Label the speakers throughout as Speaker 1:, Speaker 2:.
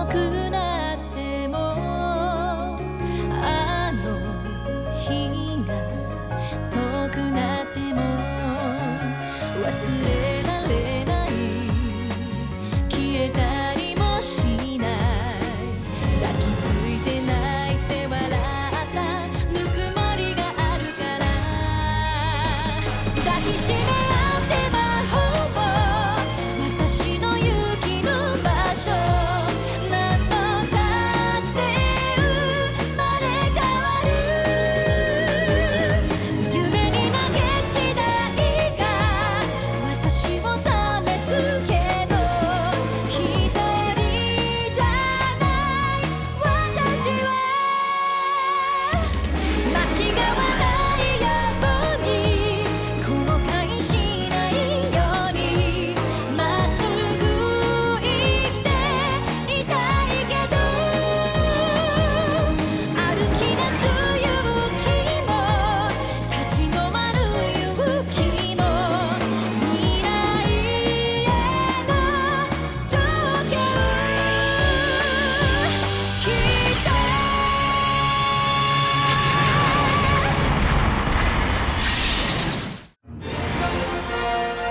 Speaker 1: くなってもあの日が遠くなっても忘れられない消えたりもしない抱きついて泣いて笑ったぬくもりがあるから抱きしめ合って魔法私の勇気の場所何度だって生まれ変わる夢に投げ時代が私を試すけど一人じゃない私は間違わないように後悔しないようにまっすぐ生きていたいけど歩き出す勇気も立ち止まる勇気も未来への条件きっと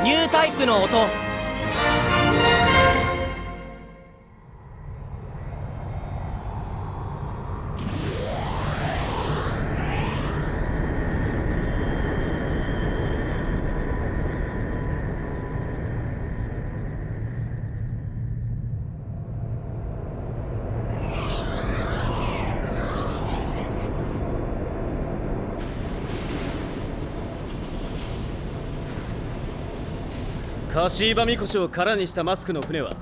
Speaker 2: ニュータイプの音。
Speaker 3: カシーバみこしを空にしたマスクの船は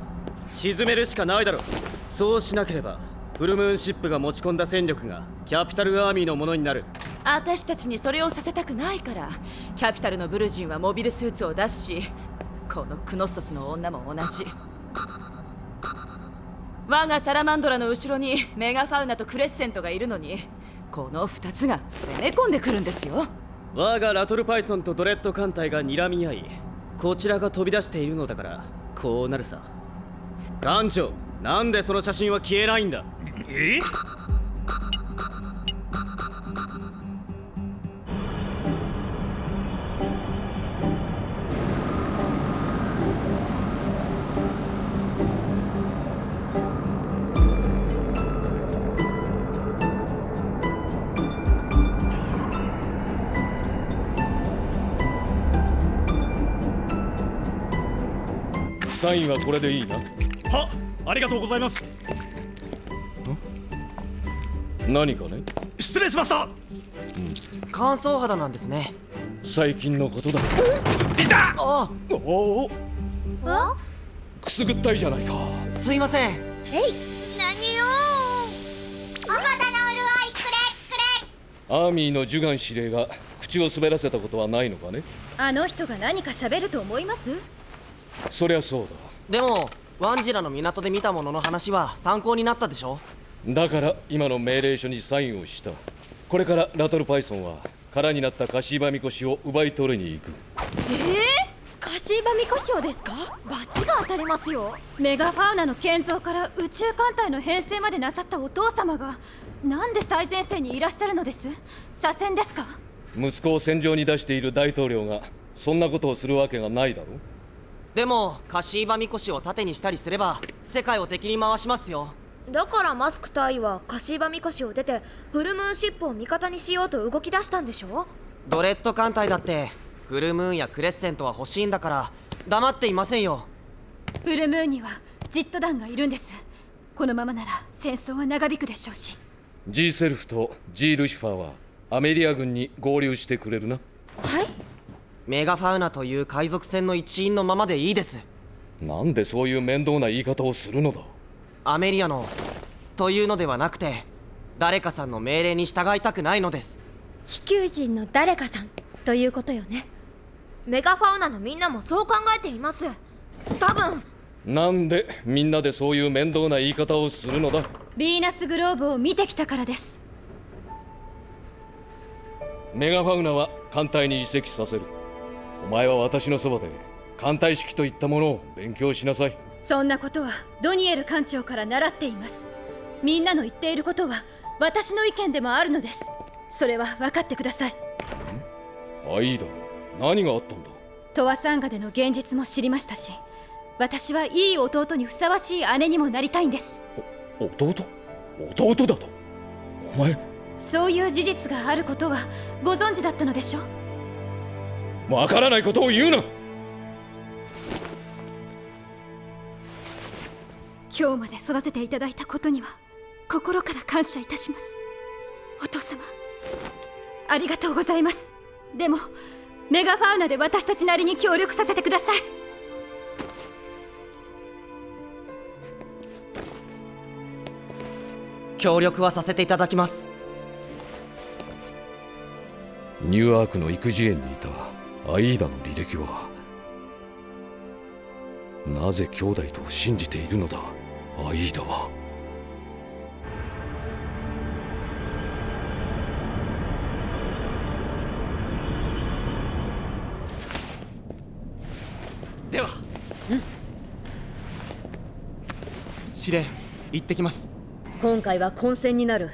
Speaker 3: 沈めるしかないだろう。そうしなければフルムーンシップが持ち込んだ戦力がキャピタルアーミーのものになる。
Speaker 1: 私たちにそれをさせたくないからキャピタルのブルジンはモビルスーツを出すしこのクノッソスの女も同じ。我がサラマンドラの後ろにメガファウナとクレッセントがいるのにこの2つが攻め込んでくるんですよ。
Speaker 3: 我がラトルパイソンとドレッド艦隊が睨み合いこちらが飛び出しているのだからこうなるさ。艦長、なんでその写真は消えないんだ。
Speaker 4: え？
Speaker 5: サインはこれでいいな。
Speaker 4: は、ありがとうございます。
Speaker 5: 何かね。
Speaker 4: 失礼しました。
Speaker 2: 乾燥肌なんですね。
Speaker 5: 最近のことだ。
Speaker 4: いた！
Speaker 2: あ
Speaker 5: おお、
Speaker 1: あ
Speaker 5: くすぐったいじゃないか。
Speaker 2: すいません。
Speaker 6: 何よお肌の潤いくれ
Speaker 5: アーミーのジュガン司令が口を滑らせたことはないのかね。
Speaker 6: あの人が何か喋ると思います？
Speaker 5: そりゃそう
Speaker 2: でもワンジラの港で見たものの話は参考になったでしょ。
Speaker 5: だ。だから今の命令書にサインをした。これからラトルパイソンは空になったカシーバミコシを奪い取りに行く。
Speaker 1: カシーバミコシオですか？罰が当たりますよ。
Speaker 6: メガファウナの建造から宇宙艦隊の編成までなさったお父様がなんで最前線にいらっしゃるのです？左遷ですか？
Speaker 5: 息子を戦場に出している大統領がそんなことをするわけがないだろ。
Speaker 2: でもカシーバミコシを盾にしたりすれば世界を敵に回しますよ。
Speaker 7: だからマスク大尉はカシーバミコシを出てフルムーンシップを味方にしようと動き出したんでしょ。
Speaker 2: ドレッド艦隊だってフルムーンやクレッセントは欲しいんだから黙っていませんよ。
Speaker 6: フルムーンにはジット団がいるんです。このままなら戦争は長引くでしょうし。
Speaker 5: G セルフと G ルシファーはアメリア軍に合流してくれるな。
Speaker 7: はい。
Speaker 2: メガファウナという海賊船の一員のままでいいです。
Speaker 5: なんでそういう面倒な言い方をするのだ。
Speaker 2: アメリアのというのではなくて誰かさんの命令に従いたくないのです。
Speaker 7: 地球人の誰かさんということよね。メガファウナのみんなもそう考えています。多分。
Speaker 5: なんでみんなでそういう面倒な言い方をするのだ。
Speaker 6: ヴィーナスグローブを見てきたからです。
Speaker 5: メガファウナは艦隊に移籍させる。お前は私のそばで艦隊式といったものを勉強しなさい。
Speaker 6: そんなことはドニエル艦長から習っています。みんなの言っていることは私の意見でもあるのです。それは分かってください。
Speaker 5: アイーダ、何があったんだ？
Speaker 6: トワサンガでの現実も知りましたし、私はいい弟にふさわしい姉にもなりたいんです。
Speaker 5: 弟だと？お前。
Speaker 6: そういう事実があることはご存知だったのでしょう。
Speaker 5: わからないことを言うな。
Speaker 6: 今日まで育てていただいたことには心から感謝いたします。お父様、ありがとうございます。でもメガファウナで私たちなりに協力させてください。
Speaker 2: 協力はさせていただきます。
Speaker 5: ニューアークの育児園にいたアイーダの履歴は、なぜ兄弟と信じているのだアイーダは。
Speaker 2: では司令、行ってきます。
Speaker 8: 今回は混戦になる。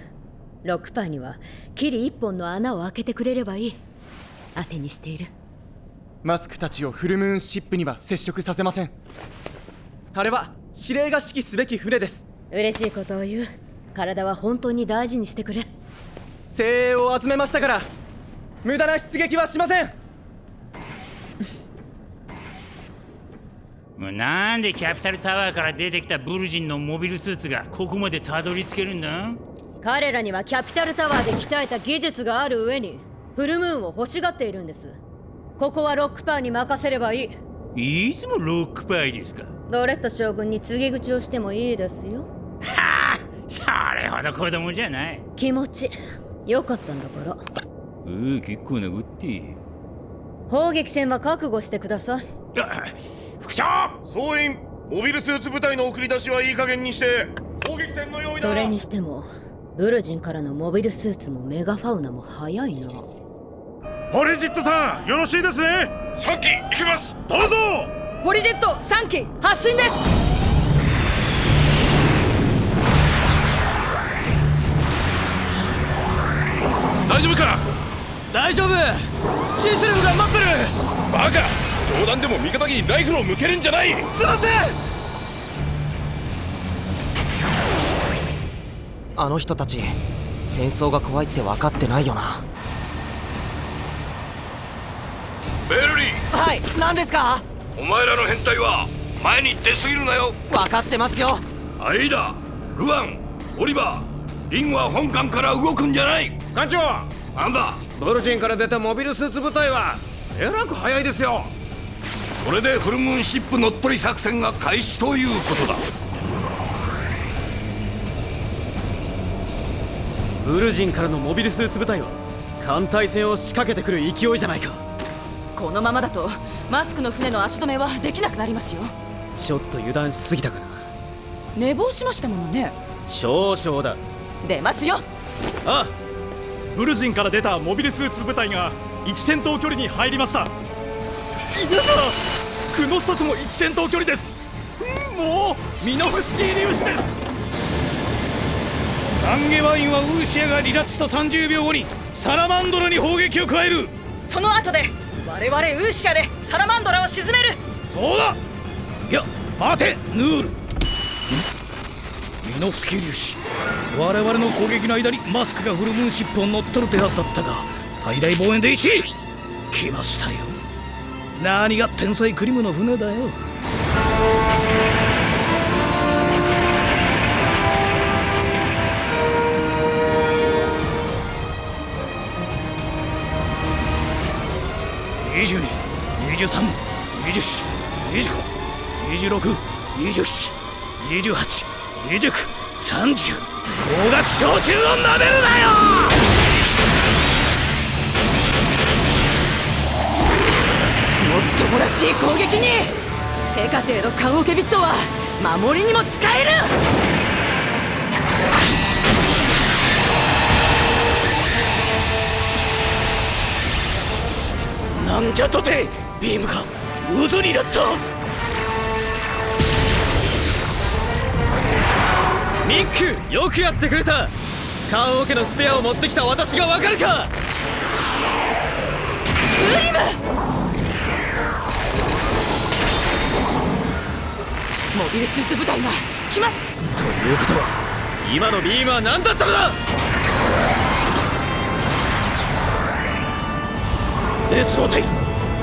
Speaker 8: ロックパーにはキリ一本の穴を開けてくれればいい。当てにしている。
Speaker 9: マスクたちをフルムーンシップには接触させません。あれは司令が指揮すべき船です。
Speaker 8: 嬉しいことを言う。体は本当に大事にしてくれ。
Speaker 9: 精鋭を集めましたから無駄な出撃はしません。
Speaker 10: もうなんでキャピタルタワーから出てきたブルジンのモビルスーツがここまでたどり着けるんだ？
Speaker 8: 彼らにはキャピタルタワーで鍛えた技術がある上にフルムーンを欲しがっているんです。ここはロックパーに任せればいい。
Speaker 10: いつもロックパーですか？
Speaker 8: ドレッド将軍に告げ口をしてもいいですよ。
Speaker 10: はあ、それほど子供じゃない。
Speaker 8: 気持ちよかったんだから。
Speaker 10: 結構殴って。
Speaker 8: 砲撃戦は覚悟してください。
Speaker 5: 副長、総員、モビルスーツ部隊の送り出しはいい加減にして砲撃戦の用意だ。
Speaker 8: それにしてもブルジンからのモビルスーツもメガファウナも早いな。
Speaker 4: ポリジットさん、よろしいですね。
Speaker 5: 3機行きます。
Speaker 4: どうぞ。
Speaker 8: ポリジェット3機発進です。
Speaker 5: 大丈夫か？
Speaker 3: 大丈夫。シンセルフが待ってる。
Speaker 5: バカ、冗談でも味方にライフルを向けるんじゃない。
Speaker 3: すいません。
Speaker 2: あの人たち戦争が怖いって分かってないよな。
Speaker 5: ベルリー。
Speaker 2: はい、何ですか？
Speaker 5: お前らの編隊は前に出すぎるなよ。
Speaker 2: 分かってますよ。
Speaker 5: アイダ、ルアン、オリバー、リンは本艦から動くんじゃない。
Speaker 3: 艦長、
Speaker 5: なんだ？
Speaker 3: ブルジンから出たモビルスーツ部隊はえらく早いですよ。
Speaker 5: これでフルムーンシップ乗っ取り作戦が開始ということだ。
Speaker 3: ブルジンからのモビルスーツ部隊は艦隊戦を仕掛けてくる勢いじゃないか。
Speaker 11: このままだとマスクの船の足止めはできなくなりますよ。
Speaker 3: ちょっと油断しすぎたかな。
Speaker 11: 寝坊しましたものね。
Speaker 3: 少々だ。
Speaker 11: 出ますよ。
Speaker 4: ああ、ブルジンから出たモビルスーツ部隊が1戦闘距離に入りました。いやだ、クノスタツも1戦闘距離です。もうミノフスキー粒子です。ランゲワインはウーシアが離脱した30秒後にサラマンドラに砲撃を加える。
Speaker 11: その後で我々ウーシアでサラマンドラを沈める。
Speaker 4: そうだ。いや待て、ヌール。ミノフスキー粒子、我々の攻撃の間にマスクがフルムーンシップを乗っ取る手はずだったが、最大防衛で1位来ましたよ。何が天才クリムの船だよ。22、23、24、25、26、27、28、29、30。高額焼酎を舐めるなよ。
Speaker 11: もっともらしい攻撃にヘカテの缶オケビットは守りにも使える。
Speaker 4: なんじゃとてビームが渦になった。
Speaker 3: ミック、よくやってくれた。棺桶のスペアを持ってきた私がわかるか。
Speaker 11: ブイム！モビルスーツ部隊が来ます。
Speaker 3: ということは今のビームは何だったのだ。
Speaker 4: 別動隊、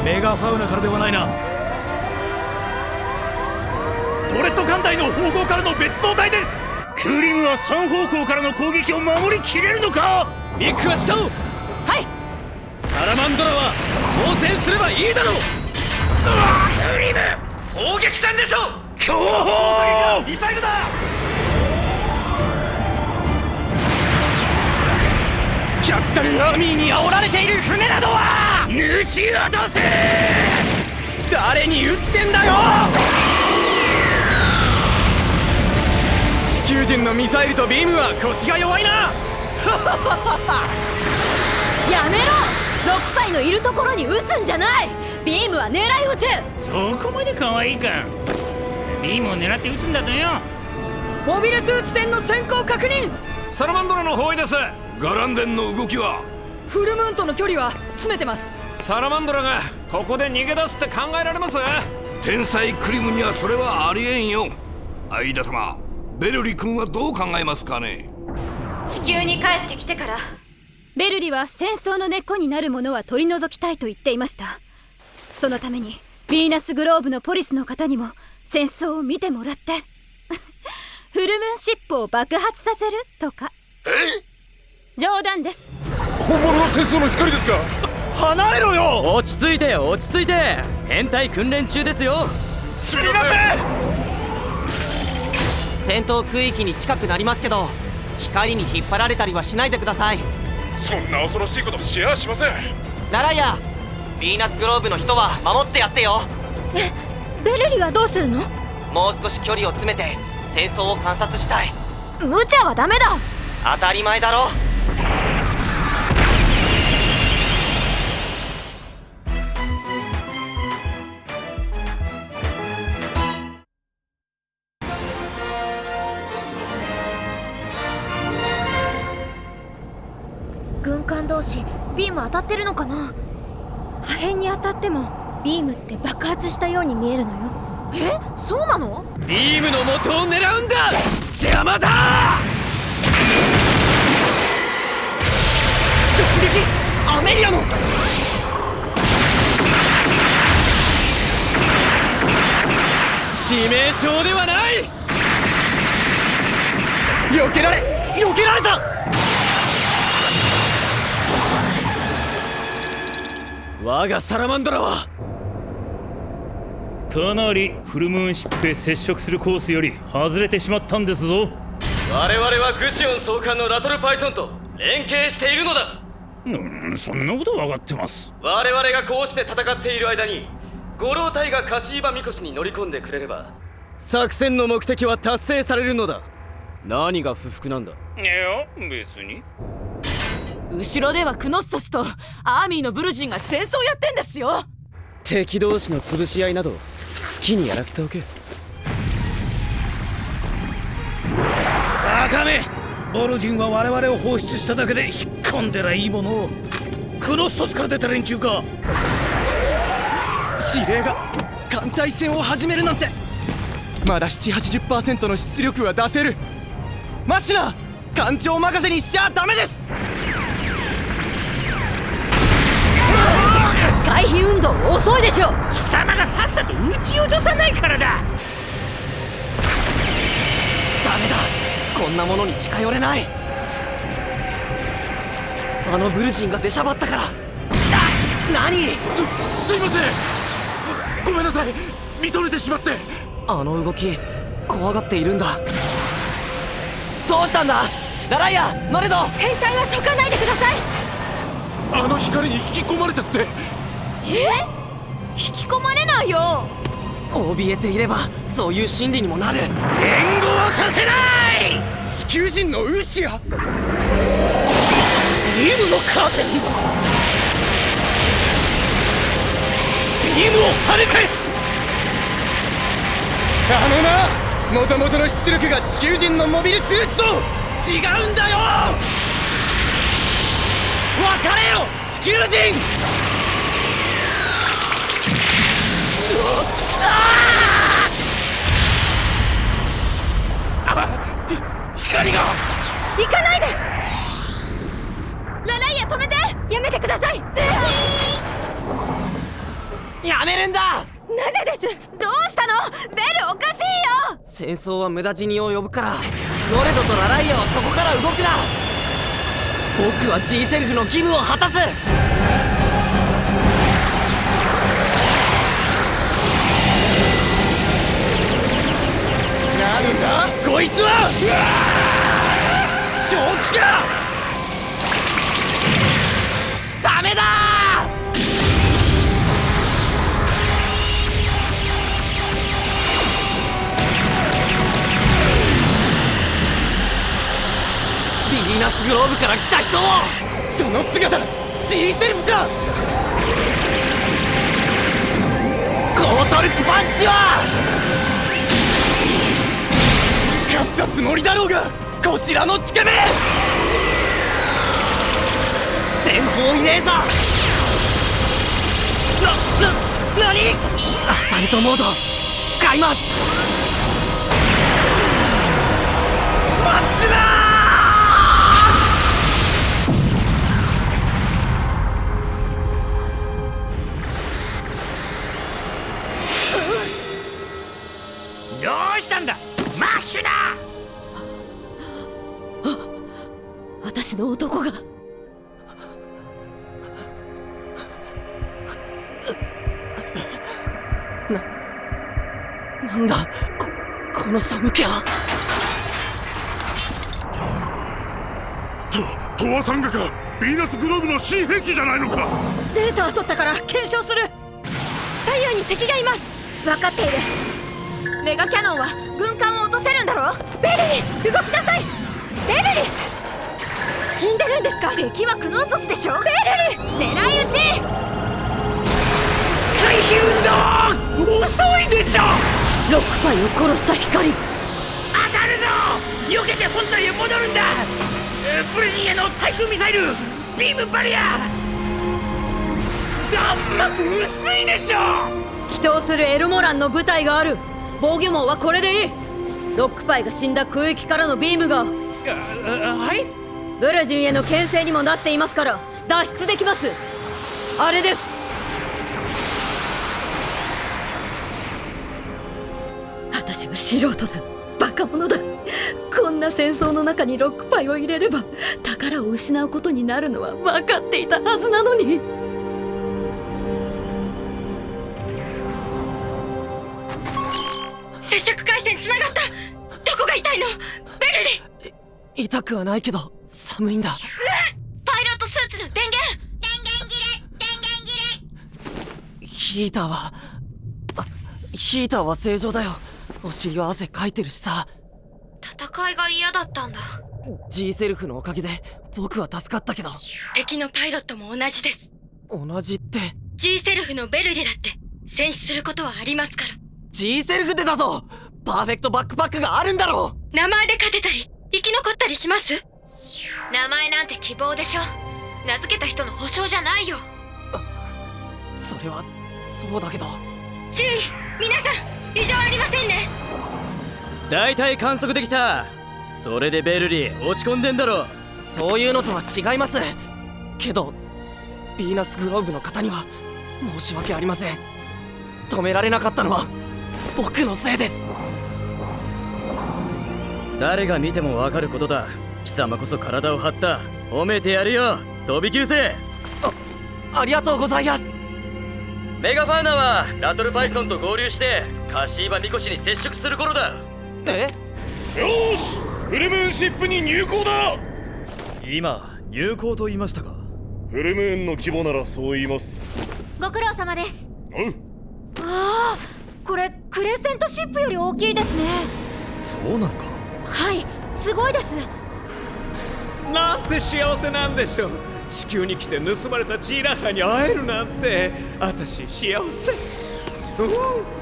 Speaker 4: メガファウナからではないな。
Speaker 12: ドレッド艦隊の方向からの別動隊です。
Speaker 10: クリムは3方向からの攻撃を守りきれるのか。
Speaker 3: ミックは下を。
Speaker 11: はい。
Speaker 3: サラマンドラは応戦すればいいだろう。
Speaker 10: クリム、
Speaker 3: 砲撃戦でしょ。
Speaker 10: 強砲
Speaker 12: ミサイルだ。
Speaker 9: キャピタルアーミーに煽られている船などは
Speaker 10: 抜ち落とせ。
Speaker 9: 誰に撃ってんだよ。地球人のミサイルとビームは腰が弱いな。
Speaker 8: やめろ。ロックパイのいるところに撃つんじゃない。ビームは狙い撃つ。
Speaker 10: そこまで可愛いか。ビームを狙って撃つんだとよ。
Speaker 11: モビルスーツ戦の先行確認。
Speaker 12: サラマンドラの方位です。ガランデンの動きは。
Speaker 11: フルムーンとの距離は詰めてます。
Speaker 12: サラマンドラがここで逃げ出すって考えられます？天才クリムにはそれはありえんよ。アイダ様、ベルリ君はどう考えますかね。
Speaker 6: 地球に帰ってきてからベルリは戦争の根っこになるものは取り除きたいと言っていました。そのためにヴィーナスグローブのポリスの方にも戦争を見てもらってフルムーンシップを爆発させるとか。冗談です。
Speaker 12: 本物の戦争の光ですか。離れろよ。
Speaker 3: 落ち着いて落ち着いて。変態訓練中ですよ。
Speaker 12: すみません。
Speaker 2: 戦闘区域に近くなりますけど光に引っ張られたりはしないでください。
Speaker 12: そんな恐ろしいことシェアしません。
Speaker 2: ラライア、ヴィーナスグローブの人は守ってやってよ。
Speaker 7: ベルリはどうするの？
Speaker 2: もう少し距離を詰めて戦争を観察したい。
Speaker 7: 無茶はダメだ。
Speaker 2: 当たり前だろ。
Speaker 7: 軍艦同士ビーム当たってるのかな。破片に当たってもビームって爆発したように見えるのよ。そうなの？
Speaker 3: ビームの元を狙うんだ。邪魔だ。
Speaker 9: 直撃アメリアの。
Speaker 3: 致命傷ではない。
Speaker 9: 避けられた。
Speaker 3: 我がサラマンドラは
Speaker 10: かなりフルムーンシップへ接触するコースより外れてしまったんですぞ。
Speaker 3: 我々はグシオン総監のラトルパイソンと連携しているのだ。
Speaker 10: そんなこと分かってます。
Speaker 3: 我々がこうして戦っている間に五郎隊がカシーバミコシに乗り込んでくれれば作戦の目的は達成されるのだ。何が不服なんだ。
Speaker 10: いや別に。
Speaker 11: 後ろではクノッソスとアーミーのブルジンが戦争やってんですよ。
Speaker 3: 敵同士の潰し合いなど好きにやらせておけ。
Speaker 4: バカめ、ボルジンは我々を放出しただけで引っ込んでらいいものを。クノッソスから出た連中か。
Speaker 9: 司令が艦隊戦を始めるなんて。まだ 7-80% の出力は出せる。マシナ、艦長任せにしちゃダメです。
Speaker 8: 回避運動遅いでしょ。
Speaker 10: 貴様がさっさと撃ち落とさないからだ。
Speaker 2: ダメだ、こんなものに近寄れない。あのブルジンが出しゃばったから。何？
Speaker 12: すいません。ごめんなさい、見とれてしまって。
Speaker 2: あの動き怖がっているんだ。どうしたんだラライア、ノレド。
Speaker 7: 変態は解かないでください。
Speaker 12: あの光に引き込まれちゃって。
Speaker 7: 引き込まれないよ。
Speaker 2: 怯えていればそういう心理にもなる。
Speaker 12: 援護はさせない。
Speaker 9: 地球人のウシア。
Speaker 4: イムのカーテン。
Speaker 12: ビームを跳ね返す。
Speaker 9: あのな、もともとの出力が地球人のモビルスーツと違うんだよ。別れよ地球人。
Speaker 12: 光が
Speaker 7: 行かないで。ラライア止めて。やめてください。
Speaker 2: やめるんだ。
Speaker 7: なぜです。どうしたのベル。おかしいよ。
Speaker 2: 戦争は無駄死にを呼ぶから、ロレドとラライアはそこから動くな。僕は G セルフの義務を果たす。
Speaker 9: なんだこいつは。正気か。
Speaker 2: ダメだ。ヴィーナスグローブから来た人も。
Speaker 9: その姿 G セルフか。
Speaker 2: このトルクパンチは
Speaker 9: 勝ったつもりだろうが、こちらのつけ目。
Speaker 2: 全方位レーザー。何？アサルトモード使います。マッシュだ
Speaker 10: どうしたんだマッシュだ。
Speaker 8: 私の男が。
Speaker 2: なんだこの寒気は。
Speaker 12: トワサンガか。ヴィーナスグローブの新兵器じゃないのか。
Speaker 7: データを取ったから検証する。左右に敵がいます。分かっている。メガキャノンは軍艦を落とせるんだろ。ベルリ動きなさい。ベルリ死んでるんですか。敵はクノンソスでしょ。ベルリ狙い撃ち。
Speaker 10: 回避運動遅いでしょ。
Speaker 8: ロックパイを殺した光。
Speaker 10: 当たるぞ。避けて本体へ戻るんだ。ブルジンへの対空ミサイルビームバリア。弾幕薄いでしょ。
Speaker 8: 祈祷するエルモランの部隊がある。防御網はこれでいい。ロックパイが死んだ空域からのビームが
Speaker 10: はい。
Speaker 8: ブルジンへの牽制にもなっていますから脱出できます。あれです。私は素人だ。バカ者だ。こんな戦争の中にロックパイを入れれば宝を失うことになるのは分かっていたはずなのに。
Speaker 7: 接触回線つながった。どこが痛いのベルリ。
Speaker 2: 痛くはないけど寒いんだ。
Speaker 7: パイロットスーツの電源
Speaker 2: ヒーターは正常だよ。お尻は汗かいてるしさ。
Speaker 7: 戦いが嫌だったんだ。
Speaker 2: G セルフのおかげで僕は助かったけど。
Speaker 7: 敵のパイロットも同じです。
Speaker 2: 同じって
Speaker 7: G セルフのベルリだって戦死することはありますから。
Speaker 2: G セルフでだぞ。パーフェクトバックパックがあるんだろ
Speaker 7: う。名前で勝てたり生き残ったりします。名前なんて希望でしょ。名付けた人の保証じゃないよ。
Speaker 2: それはそうだけど。
Speaker 7: 注意皆さん、異常ありませんね。
Speaker 3: 大体観測できた。それでベルリー落ち込んでんだろ。
Speaker 2: そういうのとは違いますけど、ヴィーナスグローブの方には申し訳ありません。止められなかったのは僕のせいです。
Speaker 3: 誰が見てもわかることだ。貴様こそ体を張った。褒めてやるよ。飛び級生。
Speaker 2: ありがとうございます。
Speaker 3: メガファウナはラトルパイソンと合流してカシーバミコシに接触する頃だ。
Speaker 4: よーし、フルムーンシップに入港だ。
Speaker 13: 今入港と言いましたか。
Speaker 5: フルムーンの規模ならそう言います。
Speaker 7: ご苦労様です。
Speaker 13: あ
Speaker 7: あ、これクレセントシップより大きいですね。
Speaker 13: そうなのか。
Speaker 7: はい、すごいです。
Speaker 14: なんて幸せなんでしょう。地球に来て盗まれたジーラッハに会えるなんて。私幸せ。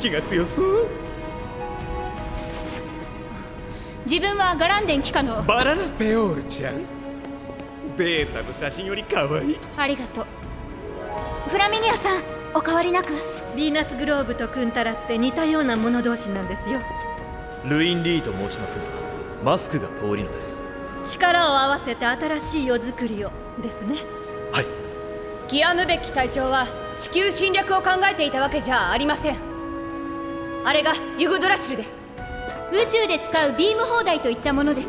Speaker 14: 気が強そう。
Speaker 6: 自分はガランデン機下の
Speaker 14: バララペオールちゃん。データの写真より可愛い。
Speaker 6: ありがとう。
Speaker 7: フラミニアさん、お変わりなく。ヴィーナスグローブとクンタラって似たようなもの同士なんですよ。
Speaker 13: ルイン・リーと申しますが、マスクが通りのです。
Speaker 7: 力を合わせて新しい世作りをですね。
Speaker 13: はい。
Speaker 11: キアヌベッキ隊長は地球侵略を考えていたわけじゃありません。あれがユグドラシルです。
Speaker 6: 宇宙で使うビーム砲台といったものです。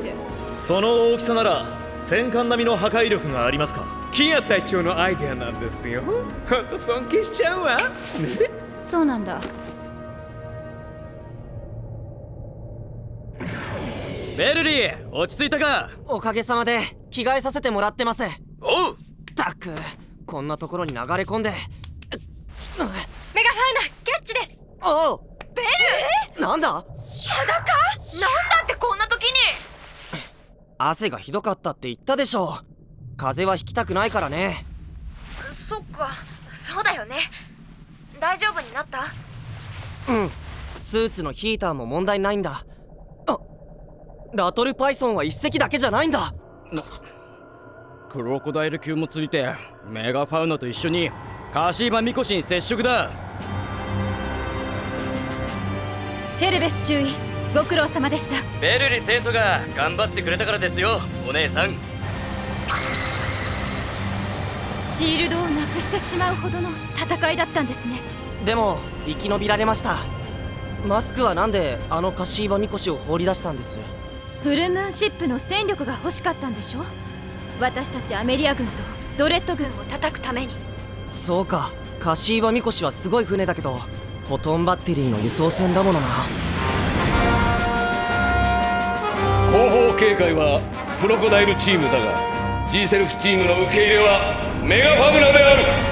Speaker 13: その大きさなら戦艦並みの破壊力がありますか？
Speaker 14: キア隊長のアイデアなんですよ。ほんと尊敬しちゃうわね。
Speaker 6: そうなんだ。
Speaker 3: ベルリー、落ち着いたか？
Speaker 2: おかげさまで着替えさせてもらってます。
Speaker 3: おう。
Speaker 2: ったく、こんなところに流れ込んで。
Speaker 7: メガファウナキャッチです。
Speaker 2: おう。
Speaker 7: ベル
Speaker 2: なんだ？
Speaker 7: 裸？なんだってこんな時に。
Speaker 2: 汗がひどかったって言ったでしょ。風邪はひきたくないからね。
Speaker 7: そっか、そうだよね。大丈夫になった？
Speaker 2: うん、スーツのヒーターも問題ないんだ。あ、ラトルパイソンは一隻だけじゃないんだ。
Speaker 3: クロコダイル級もついてメガファウナと一緒にカシーバミコシに接触だ。
Speaker 6: ヘルベス注意、ご苦労様でした。
Speaker 3: ベルリ生徒が頑張ってくれたからですよ、お姉さん。
Speaker 6: シールドをなくしてしまうほどの戦いだったんですね。
Speaker 2: でも生き延びられました。マスクはなんであのカシーバミコシを放り出したんです？
Speaker 6: フルムーンシップの戦力が欲しかったんでしょ。私たちアメリア軍とドレッド軍を叩くために。
Speaker 2: そうか、カシーバミコシはすごい船だけどフォトンバッテリーの輸送船だものな。
Speaker 5: 後方警戒はクロコダイルチームだが G セルフチームの受け入れはメガファブナである。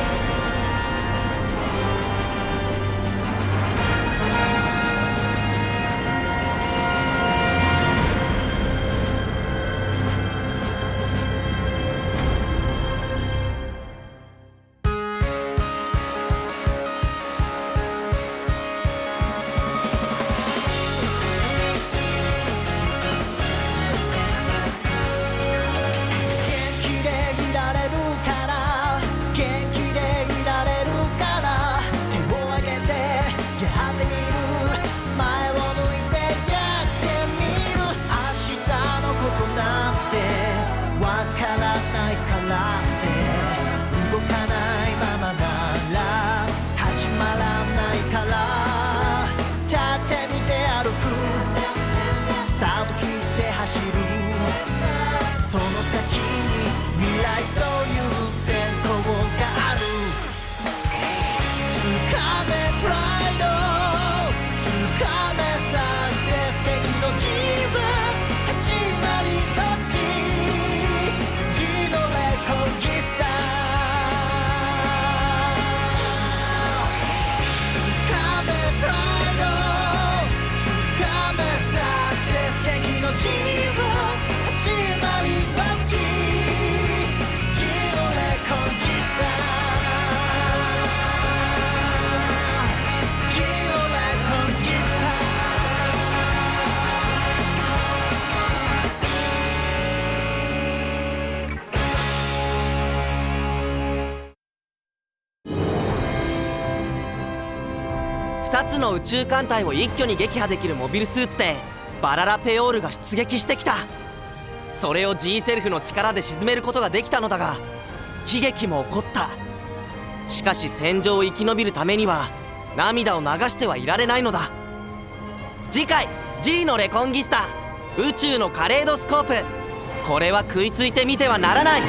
Speaker 2: 2つの宇宙艦隊を一挙に撃破できるモビルスーツでバララペオールが出撃してきた。それを G セルフの力で沈めることができたのだが悲劇も起こった。しかし戦場を生き延びるためには涙を流してはいられないのだ。次回 G のレコンギスタ宇宙のカレードスコープ、これは食いついてみてはならない。